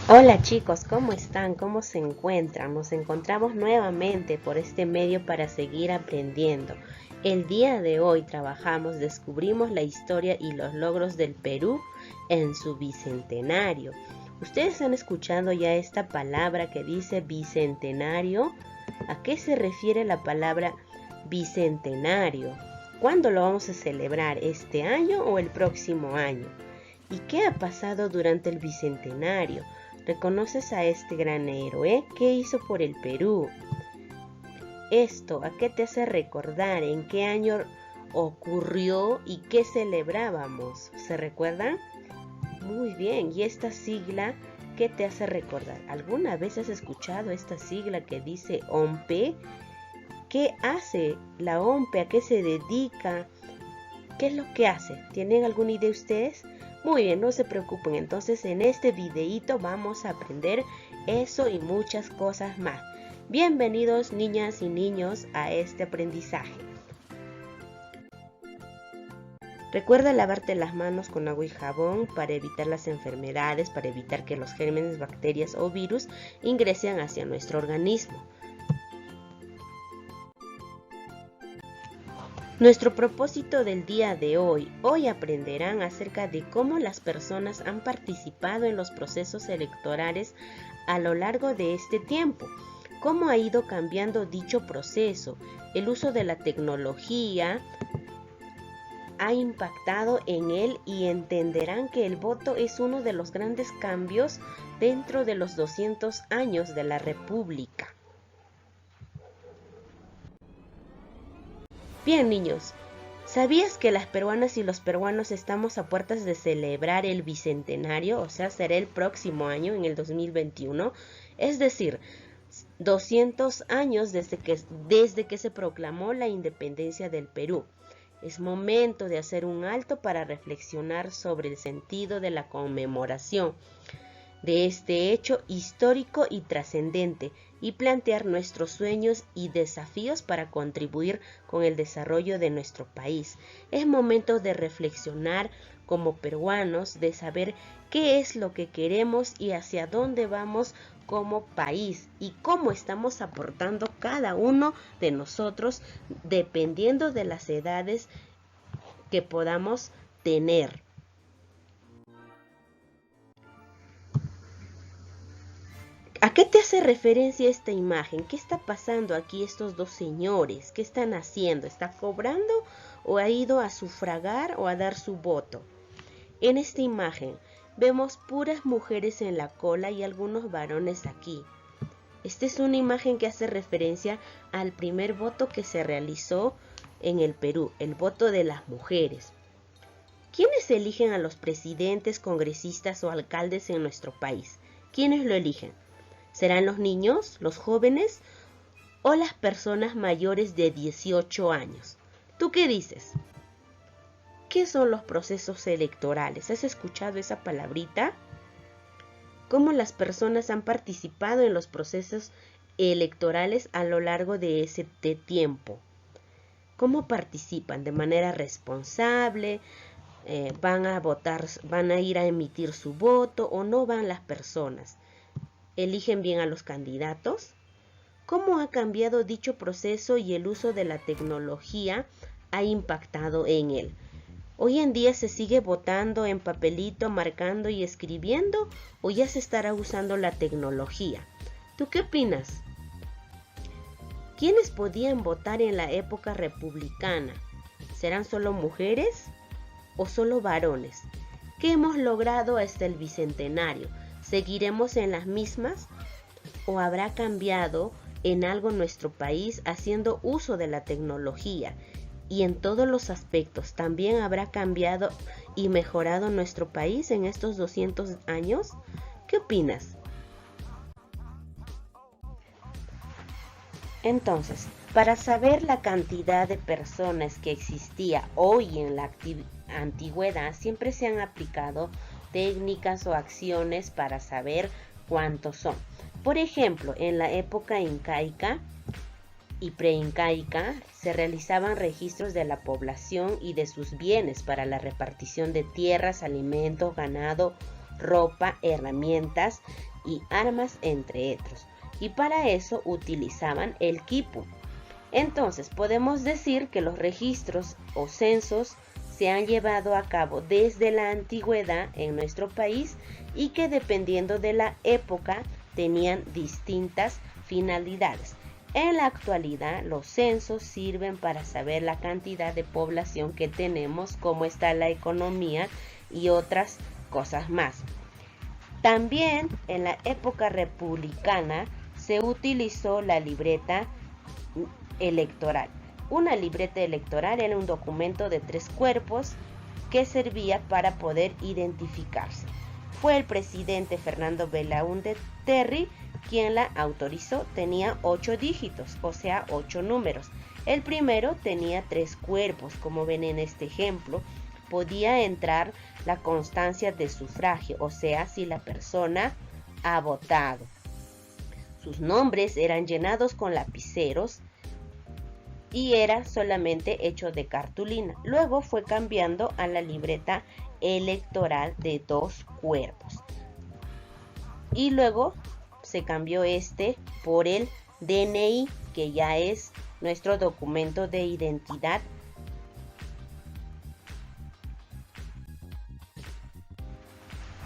Hola chicos, ¿cómo están? ¿Cómo se encuentran? Nos encontramos nuevamente por este medio para seguir aprendiendo. El día de hoy descubrimos la historia y los logros del Perú en su bicentenario. ¿Ustedes han escuchado ya esta palabra que dice bicentenario? ¿A qué se refiere la palabra bicentenario? ¿Cuándo lo vamos a celebrar? ¿Este año o el próximo año? ¿Y qué ha pasado durante el bicentenario? ¿Reconoces a este gran héroe? ¿Qué hizo por el Perú? Esto, ¿a qué te hace recordar? ¿En qué año ocurrió y qué celebrábamos? ¿Se recuerdan? Muy bien, ¿y esta sigla qué te hace recordar? ¿Alguna vez has escuchado esta sigla que dice OMPE? ¿Qué hace la OMPE? ¿A qué se dedica? ¿Qué es lo que hace? ¿Tienen alguna idea ustedes? Muy bien, no se preocupen. Entonces en este videíto vamos a aprender eso y muchas cosas más. Bienvenidos niñas y niños a este aprendizaje. Recuerda lavarte las manos con agua y jabón para evitar las enfermedades, para evitar que los gérmenes, bacterias o virus ingresen hacia nuestro organismo. Nuestro propósito del día de hoy aprenderán acerca de cómo las personas han participado en los procesos electorales a lo largo de este tiempo, cómo ha ido cambiando dicho proceso, el uso de la tecnología ha impactado en él y entenderán que el voto es uno de los grandes cambios dentro de los 200 años de la República. Bien niños, ¿sabías que las peruanas y los peruanos estamos a puertas de celebrar el bicentenario? O sea, será el próximo año, en el 2021. Es decir, 200 años desde que se proclamó la independencia del Perú. Es momento de hacer un alto para reflexionar sobre el sentido de la conmemoración de este hecho histórico y trascendente y plantear nuestros sueños y desafíos para contribuir con el desarrollo de nuestro país. Es momento de reflexionar como peruanos, de saber qué es lo que queremos y hacia dónde vamos como país y cómo estamos aportando cada uno de nosotros dependiendo de las edades que podamos tener. ¿A qué te hace referencia esta imagen? ¿Qué está pasando aquí estos dos señores? ¿Qué están haciendo? ¿Está cobrando o ha ido a sufragar o a dar su voto? En esta imagen vemos puras mujeres en la cola y algunos varones aquí. Esta es una imagen que hace referencia al primer voto que se realizó en el Perú, el voto de las mujeres. ¿Quiénes eligen a los presidentes, congresistas o alcaldes en nuestro país? ¿Quiénes lo eligen? ¿Serán los niños, los jóvenes o las personas mayores de 18 años? ¿Tú qué dices? ¿Qué son los procesos electorales? ¿Has escuchado esa palabrita? ¿Cómo las personas han participado en los procesos electorales a lo largo de ese tiempo? ¿Cómo participan? ¿De manera responsable? ¿Van a votar, van a ir a emitir su voto o no van las personas? ¿Eligen bien a los candidatos? ¿Cómo ha cambiado dicho proceso y el uso de la tecnología ha impactado en él? ¿Hoy en día se sigue votando en papelito, marcando y escribiendo o ya se estará usando la tecnología? ¿Tú qué opinas? ¿Quiénes podían votar en la época republicana? ¿Serán solo mujeres o solo varones? ¿Qué hemos logrado hasta el bicentenario? ¿Seguiremos en las mismas o habrá cambiado en algo nuestro país haciendo uso de la tecnología? Y en todos los aspectos, ¿también habrá cambiado y mejorado nuestro país en estos 200 años? ¿Qué opinas? Entonces, para saber la cantidad de personas que existía hoy en la antigüedad, siempre se han aplicado técnicas o acciones para saber cuántos son. Por ejemplo, en la época incaica y preincaica se realizaban registros de la población y de sus bienes para la repartición de tierras, alimentos, ganado ropa, herramientas y armas, entre otros. Y para eso utilizaban el quipu. Entonces podemos decir que los registros o censos se han llevado a cabo desde la antigüedad en nuestro país y que dependiendo de la época tenían distintas finalidades. En la actualidad los censos sirven para saber la cantidad de población que tenemos, cómo está la economía y otras cosas más. También en la época republicana se utilizó la libreta electoral. Una libreta electoral era un documento de 3 cuerpos que servía para poder identificarse. Fue el presidente Fernando Belaúnde Terry quien la autorizó. Tenía 8 dígitos, o sea 8 números. El primero tenía 3 cuerpos, como ven en este ejemplo. Podía entrar la constancia de sufragio, o sea, si la persona ha votado. Sus nombres eran llenados con lapiceros y era solamente hecho de cartulina. Luego fue cambiando a la libreta electoral de 2 cuerpos. Y luego se cambió por el DNI, que ya es nuestro documento de identidad.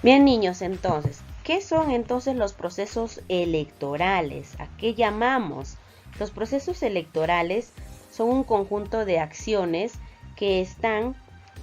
Bien, niños, entonces, ¿qué son entonces los procesos electorales? ¿A qué llamamos? Los procesos electorales son un conjunto de acciones que están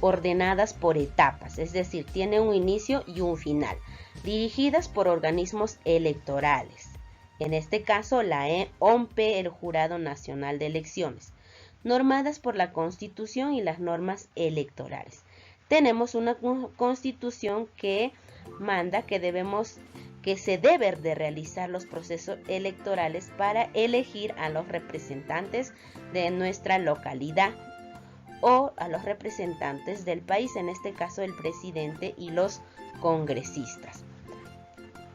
ordenadas por etapas, es decir, tiene un inicio y un final, dirigidas por organismos electorales. En este caso, la OMP, el Jurado Nacional de Elecciones, normadas por la Constitución y las normas electorales. Tenemos una Constitución que manda que se deben de realizar los procesos electorales para elegir a los representantes de nuestra localidad o a los representantes del país, en este caso el presidente y los congresistas.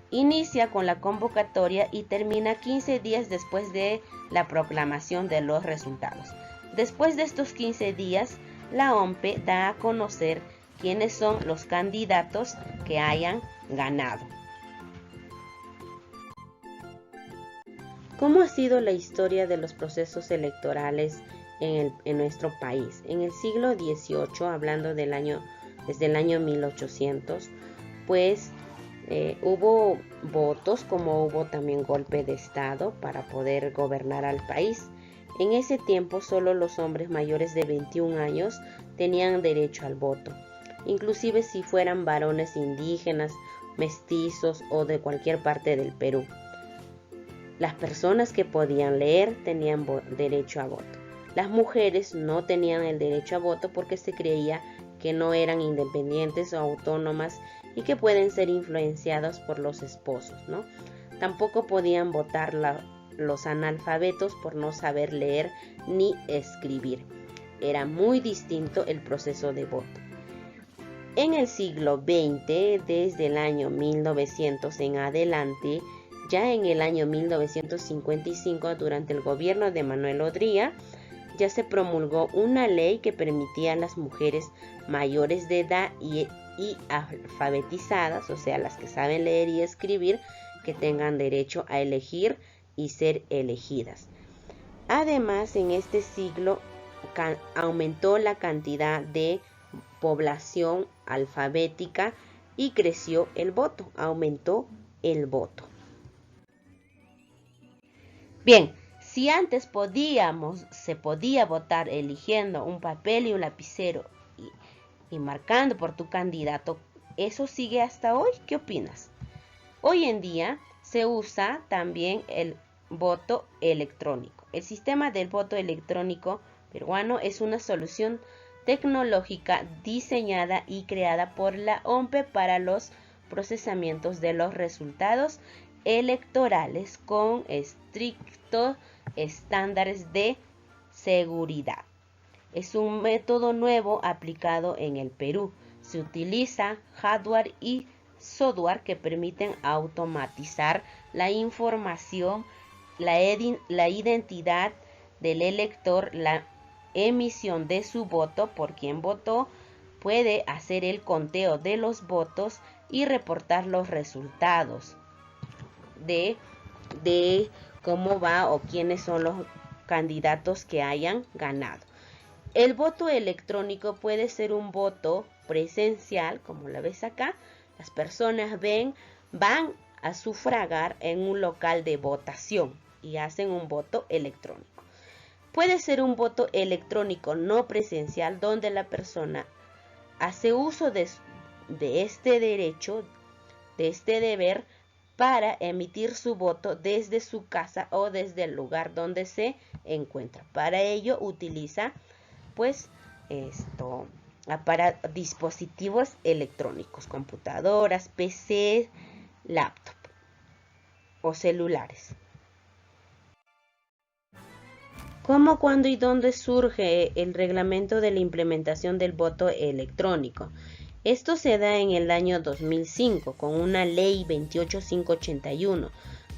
Inicia con la convocatoria y termina 15 días después de la proclamación de los resultados. Después de estos 15 días, la OMP da a conocer quiénes son los candidatos que hayan ganado. ¿Cómo ha sido la historia de los procesos electorales en nuestro país? En el siglo XVIII, hablando desde el año 1800, pues hubo votos, como hubo también golpe de Estado para poder gobernar al país. En ese tiempo solo los hombres mayores de 21 años tenían derecho al voto, inclusive si fueran varones indígenas, mestizos o de cualquier parte del Perú. Las personas que podían leer tenían derecho a voto. Las mujeres no tenían el derecho a voto porque se creía que no eran independientes o autónomas y que pueden ser influenciados por los esposos, ¿no? Tampoco podían votar los analfabetos por no saber leer ni escribir. Era muy distinto el proceso de voto. En el siglo XX, desde el año 1900 en adelante, ya en el año 1955, durante el gobierno de Manuel Odría, ya se promulgó una ley que permitía a las mujeres mayores de edad y alfabetizadas, o sea, las que saben leer y escribir, que tengan derecho a elegir y ser elegidas. Además, en este siglo aumentó la cantidad de población alfabética y creció el voto, aumentó el voto. Bien, si antes se podía votar eligiendo un papel y un lapicero y marcando por tu candidato, ¿eso sigue hasta hoy? ¿Qué opinas? Hoy en día se usa también el voto electrónico. El sistema del voto electrónico peruano es una solución tecnológica diseñada y creada por la OMP para los procesamientos de los resultados electorales con estrictos estándares de seguridad. Es un método nuevo aplicado en el Perú. Se utiliza hardware y software que permiten automatizar la información, la identidad del elector, la emisión de su voto por quien votó, puede hacer el conteo de los votos y reportar los resultados de cómo va o quiénes son los candidatos que hayan ganado. El voto electrónico puede ser un voto presencial, como la ves acá. Las personas van a sufragar en un local de votación y hacen un voto electrónico. Puede ser un voto electrónico no presencial, donde la persona hace uso de este derecho, de este deber, para emitir su voto desde su casa o desde el lugar donde se encuentra. Para ello utiliza para dispositivos electrónicos, computadoras, PC, laptop o celulares. ¿Cómo, cuándo y dónde surge el reglamento de la implementación del voto electrónico? Esto se da en el año 2005 con una ley 28581,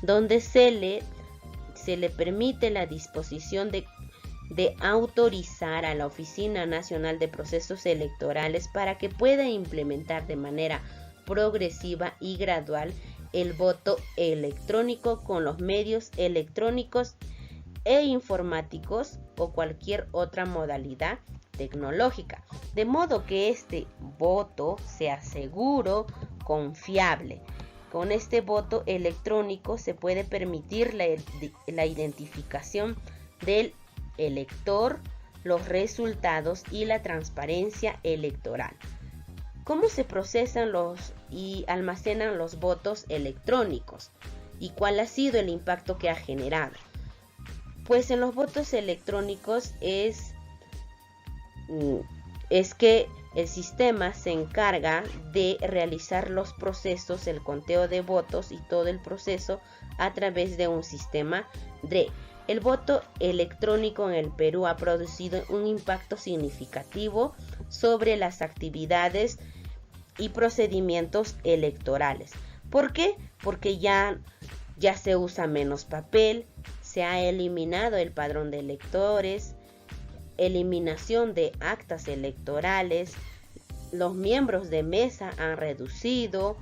donde se le permite la disposición de autorizar a la Oficina Nacional de Procesos Electorales para que pueda implementar de manera progresiva y gradual el voto electrónico con los medios electrónicos e informáticos o cualquier otra modalidad tecnológica, de modo que este voto sea seguro, confiable. Con este voto electrónico se puede permitir la identificación del elector, los resultados y la transparencia electoral. ¿Cómo se procesan y almacenan los votos electrónicos? ¿Y cuál ha sido el impacto que ha generado? Pues en los votos electrónicos es que el sistema se encarga de realizar los procesos, el conteo de votos y todo el proceso a través de un sistema DRE. El voto electrónico en el Perú ha producido un impacto significativo sobre las actividades y procedimientos electorales. ¿Por qué? Porque ya se usa menos papel, se ha eliminado el padrón de electores, eliminación de actas electorales, los miembros de mesa han reducido,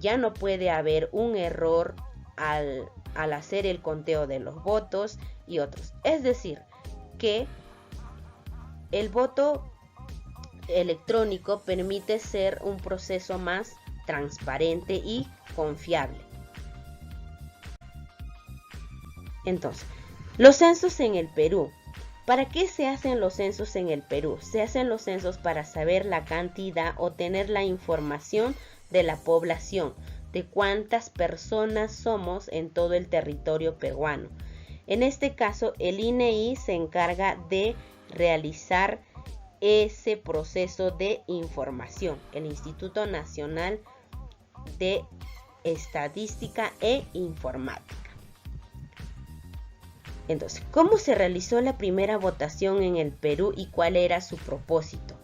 ya no puede haber un error al hacer el conteo de los votos y otros. Es decir, que el voto electrónico permite ser un proceso más transparente y confiable. Entonces, los censos en el Perú. ¿Para qué se hacen los censos en el Perú? Se hacen los censos para saber la cantidad o tener la información de la población, de cuántas personas somos en todo el territorio peruano. En este caso, el INEI se encarga de realizar ese proceso de información, el Instituto Nacional de Estadística e Informática. Entonces, ¿cómo se realizó la primera votación en el Perú y cuál era su propósito?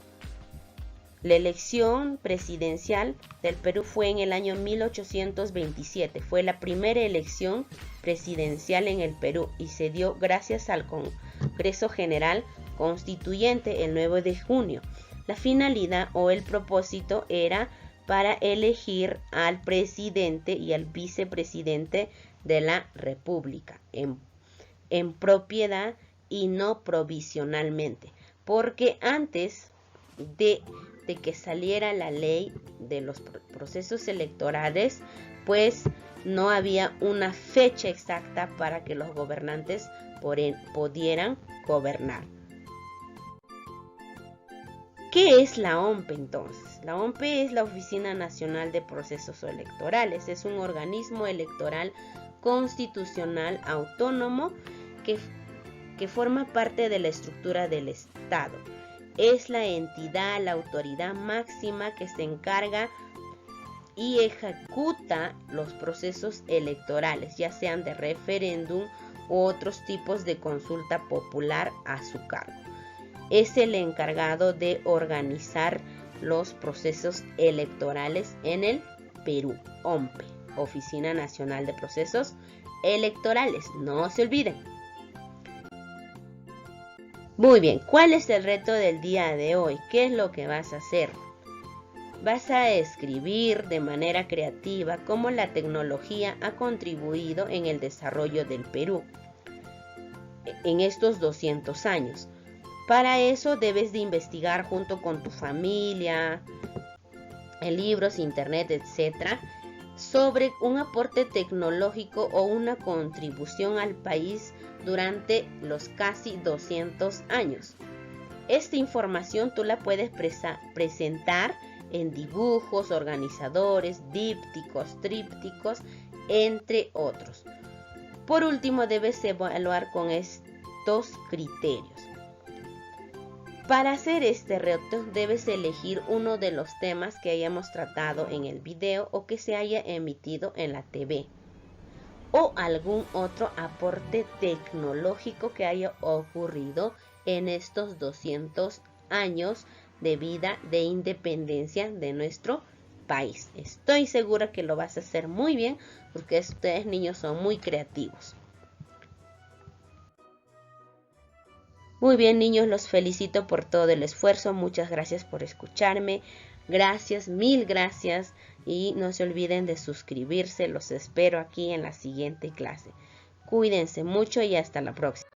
La elección presidencial del Perú fue en el año 1827. Fue la primera elección presidencial en el Perú y se dio gracias al Congreso General Constituyente el 9 de junio. La finalidad o el propósito era para elegir al presidente y al vicepresidente de la República en propiedad y no provisionalmente, porque antes de que saliera la ley de los procesos electorales, pues no había una fecha exacta para que los gobernantes pudieran gobernar. ¿Qué es la OMPE entonces? La OMPE es la Oficina Nacional de Procesos Electorales. Es un organismo electoral constitucional autónomo que forma parte de la estructura del Estado. Es la entidad, la autoridad máxima que se encarga y ejecuta los procesos electorales, ya sean de referéndum u otros tipos de consulta popular a su cargo. Es el encargado de organizar los procesos electorales en el Perú. OMPE, Oficina Nacional de Procesos Electorales, no se olviden. Muy bien, ¿cuál es el reto del día de hoy? ¿Qué es lo que vas a hacer? Vas a escribir de manera creativa cómo la tecnología ha contribuido en el desarrollo del Perú en estos 200 años. Para eso debes de investigar junto con tu familia, en libros, internet, etc., sobre un aporte tecnológico o una contribución al país durante los casi 200 años. Esta información tú la puedes presentar en dibujos, organizadores, dípticos, trípticos, entre otros. Por último, debes evaluar con estos criterios. Para hacer este reto debes elegir uno de los temas que hayamos tratado en el video o que se haya emitido en la TV, o algún otro aporte tecnológico que haya ocurrido en estos 200 años de vida de independencia de nuestro país. Estoy segura que lo vas a hacer muy bien porque ustedes niños son muy creativos. Muy bien, niños, los felicito por todo el esfuerzo. Muchas gracias por escucharme. Gracias, mil gracias. Y no se olviden de suscribirse. Los espero aquí en la siguiente clase. Cuídense mucho y hasta la próxima.